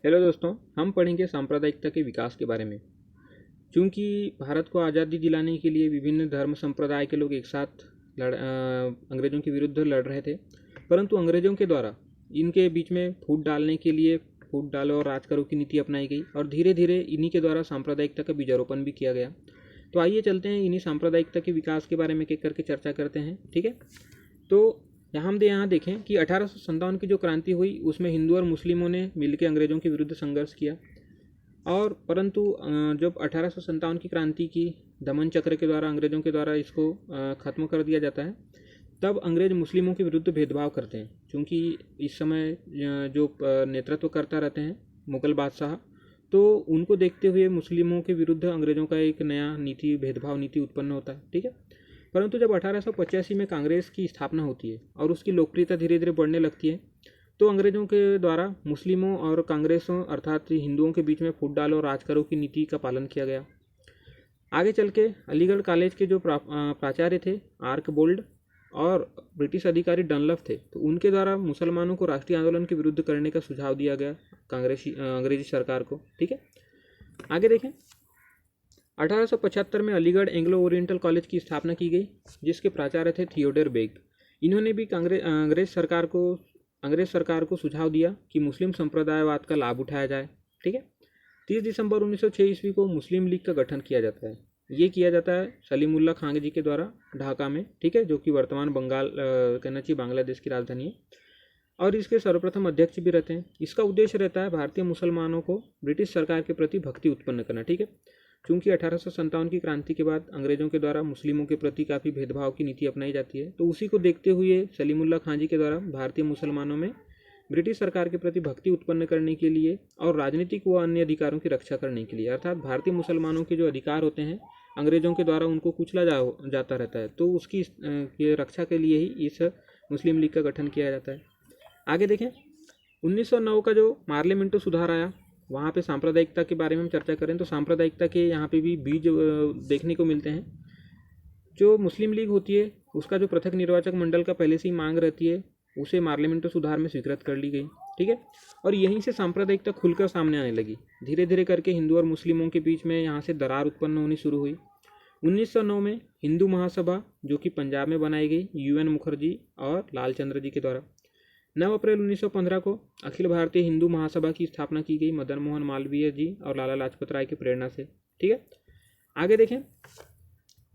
Hello दोस्तों, हम पढ़ेंगे सांप्रदायिकता के विकास के बारे में। चूँकि भारत को आज़ादी दिलाने के लिए विभिन्न धर्म संप्रदाय के लोग एक साथ अंग्रेज़ों के विरुद्ध लड़ रहे थे, परंतु अंग्रेज़ों के द्वारा इनके बीच में फूट डालने के लिए फूट डालो और राज करो की नीति अपनाई गई और धीरे धीरे इन्हीं के द्वारा सांप्रदायिकता का बीजारोपण भी किया गया। तो आइए चलते हैं इन्हीं सांप्रदायिकता के विकास के बारे में एक एक करके चर्चा करते हैं। ठीक है, तो यहाँ देखें कि 1857 की जो क्रांति हुई उसमें हिंदू और मुस्लिमों ने मिलकर अंग्रेज़ों के विरुद्ध संघर्ष किया। और परंतु जब 1857 की क्रांति की दमन चक्र के द्वारा अंग्रेज़ों के द्वारा इसको ख़त्म कर दिया जाता है, तब अंग्रेज़ मुस्लिमों के विरुद्ध भेदभाव करते हैं। क्योंकि इस समय जो नेतृत्व करता रहते हैं मुग़ल बादशाह, तो उनको देखते हुए मुस्लिमों के विरुद्ध अंग्रेज़ों का एक नया भेदभाव नीति उत्पन्न होता है। ठीक है, परंतु जब 1885 में कांग्रेस की स्थापना होती है और उसकी लोकप्रियता धीरे धीरे बढ़ने लगती है, तो अंग्रेज़ों के द्वारा मुस्लिमों और कांग्रेसों अर्थात हिंदुओं के बीच में फूट डालो और राज करो की नीति का पालन किया गया। आगे चल के अलीगढ़ कॉलेज के जो प्राचार्य थे आर्कबोल्ड और ब्रिटिश अधिकारी डनलप थे, तो उनके द्वारा मुसलमानों को राष्ट्रीय आंदोलन के विरुद्ध करने का सुझाव दिया गया अंग्रेजी सरकार को। ठीक है, आगे देखें। 1875 में अलीगढ़ एंग्लो ओरिएंटल कॉलेज की स्थापना की गई, जिसके प्राचार्य थे थियोडोर बेग। इन्होंने भी अंग्रेज सरकार को सुझाव दिया कि मुस्लिम संप्रदायवाद का लाभ उठाया जाए। ठीक है, 30 दिसंबर 1906 ईस्वी को मुस्लिम लीग का गठन किया जाता है। ये किया जाता है सलीमुल्लाह खान जी के द्वारा ढाका में। ठीक है, जो कि वर्तमान बंगाल कहना चाहिए बांग्लादेश की राजधानी है, और इसके सर्वप्रथम अध्यक्ष भी रहते हैं। इसका उद्देश्य रहता है भारतीय मुसलमानों को ब्रिटिश सरकार के प्रति भक्ति उत्पन्न करना। ठीक है, चूँकि 1857 की क्रांति के बाद अंग्रेज़ों के द्वारा मुस्लिमों के प्रति काफ़ी भेदभाव की नीति अपनाई जाती है, तो उसी को देखते हुए सलीमुल्लाह खान जी के द्वारा भारतीय मुसलमानों में ब्रिटिश सरकार के प्रति भक्ति उत्पन्न करने के लिए और राजनीतिक व अन्य अधिकारों की रक्षा करने के लिए, अर्थात भारतीय मुसलमानों के जो अधिकार होते हैं अंग्रेज़ों के द्वारा उनको कुचला जाता रहता है, तो उसकी रक्षा के लिए ही इस मुस्लिम लीग का गठन किया जाता है। आगे देखें, 1909 का जो पार्लियामेंटो सुधार आया, वहाँ पे सांप्रदायिकता के बारे में हम चर्चा करें तो सांप्रदायिकता के यहाँ पे भी बीज देखने को मिलते हैं। जो मुस्लिम लीग होती है उसका जो पृथक निर्वाचक मंडल का पहले से ही मांग रहती है, उसे पार्लियामेंटो सुधार में स्वीकृत कर ली गई। ठीक है, और यहीं से सांप्रदायिकता खुलकर सामने आने लगी। धीरे धीरे करके हिंदू और मुस्लिमों के बीच में यहाँ से दरार उत्पन्न होनी शुरू हुई। 1909 में हिंदू महासभा, जो कि पंजाब में बनाई गई UN मुखर्जी और लाल चंद्र जी के द्वारा। 9 अप्रैल 1915 को अखिल भारतीय हिंदू महासभा की स्थापना की गई मदन मोहन मालवीय जी और लाला लाजपत राय की प्रेरणा से। ठीक है, आगे देखें।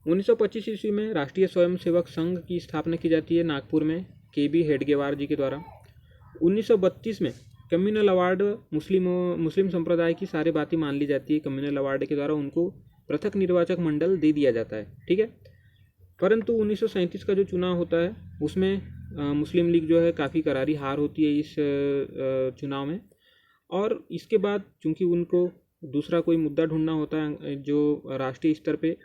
1925 ईस्वी में राष्ट्रीय स्वयंसेवक संघ की स्थापना की जाती है नागपुर में KB हेडगेवार जी के द्वारा। 1932 में कम्युनल अवार्ड मुस्लिम संप्रदाय की सारी बातें मान ली जाती है। कम्युनल अवार्ड के द्वारा उनको पृथक निर्वाचक मंडल दे दिया जाता है। ठीक है, परंतु 1937 का जो चुनाव होता है उसमें मुस्लिम लीग जो है काफ़ी करारी हार होती है इस चुनाव में। और इसके बाद चूंकि उनको दूसरा कोई मुद्दा ढूंढना होता है जो राष्ट्रीय स्तर पे,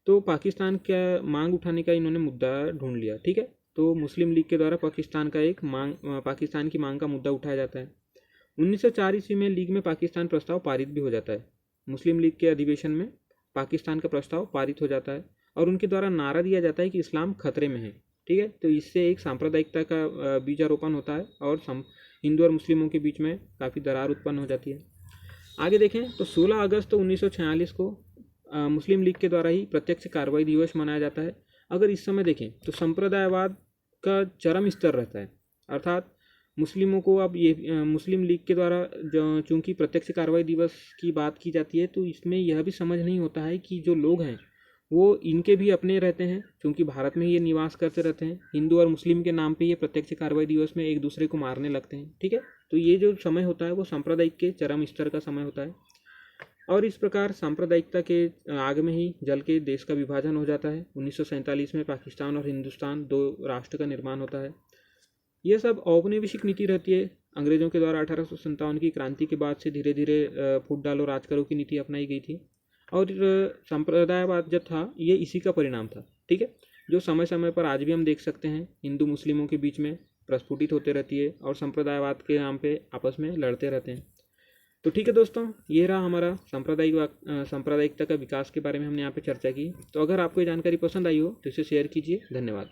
तो पाकिस्तान का मांग उठाने का इन्होंने मुद्दा ढूंढ लिया। ठीक है, तो मुस्लिम लीग के द्वारा पाकिस्तान की मांग का मुद्दा उठाया जाता है। 1904 ईस्वी में लीग में पाकिस्तान प्रस्ताव पारित भी हो जाता है। मुस्लिम लीग के अधिवेशन में पाकिस्तान का प्रस्ताव पारित हो जाता है और उनके द्वारा नारा दिया जाता है कि इस्लाम खतरे में है। ठीक है, तो इससे एक सांप्रदायिकता का बीजारोपण होता है और हिंदू और मुस्लिमों के बीच में काफ़ी दरार उत्पन्न हो जाती है। आगे देखें तो 16 अगस्त 1946 को मुस्लिम लीग के द्वारा ही प्रत्यक्ष कार्रवाई दिवस मनाया जाता है। अगर इस समय देखें तो संप्रदायवाद का चरम स्तर रहता है, अर्थात मुस्लिमों को अब ये मुस्लिम लीग के द्वारा चूँकि प्रत्यक्ष कार्रवाई दिवस की बात की जाती है, तो इसमें यह भी समझ नहीं होता है कि जो लोग हैं वो इनके भी अपने रहते हैं, क्योंकि भारत में ही ये निवास करते रहते हैं। हिंदू और मुस्लिम के नाम पे ये प्रत्यक्ष कार्रवाई दिवस में एक दूसरे को मारने लगते हैं। ठीक है, तो ये जो समय होता है वो सांप्रदायिक के चरम स्तर का समय होता है और इस प्रकार सांप्रदायिकता के आग में ही जल के देश का विभाजन हो जाता है। 1947 में पाकिस्तान और हिंदुस्तान 2 राष्ट्र का निर्माण होता है। यह सब औपनिवेशिक नीति रहती है। अंग्रेज़ों के द्वारा 1857 की क्रांति के बाद से धीरे धीरे फूट डालो राज करो की नीति अपनाई गई थी और संप्रदायवाद जो था ये इसी का परिणाम था। ठीक है, जो समय समय पर आज भी हम देख सकते हैं हिंदू मुस्लिमों के बीच में प्रस्फुटित होते रहती है और संप्रदायवाद के नाम पे आपस में लड़ते रहते हैं। तो ठीक है दोस्तों, ये रहा हमारा सांप्रदायिकता का विकास के बारे में हमने यहाँ पे चर्चा की। तो अगर आपको ये जानकारी पसंद आई हो तो इसे शेयर कीजिए। धन्यवाद।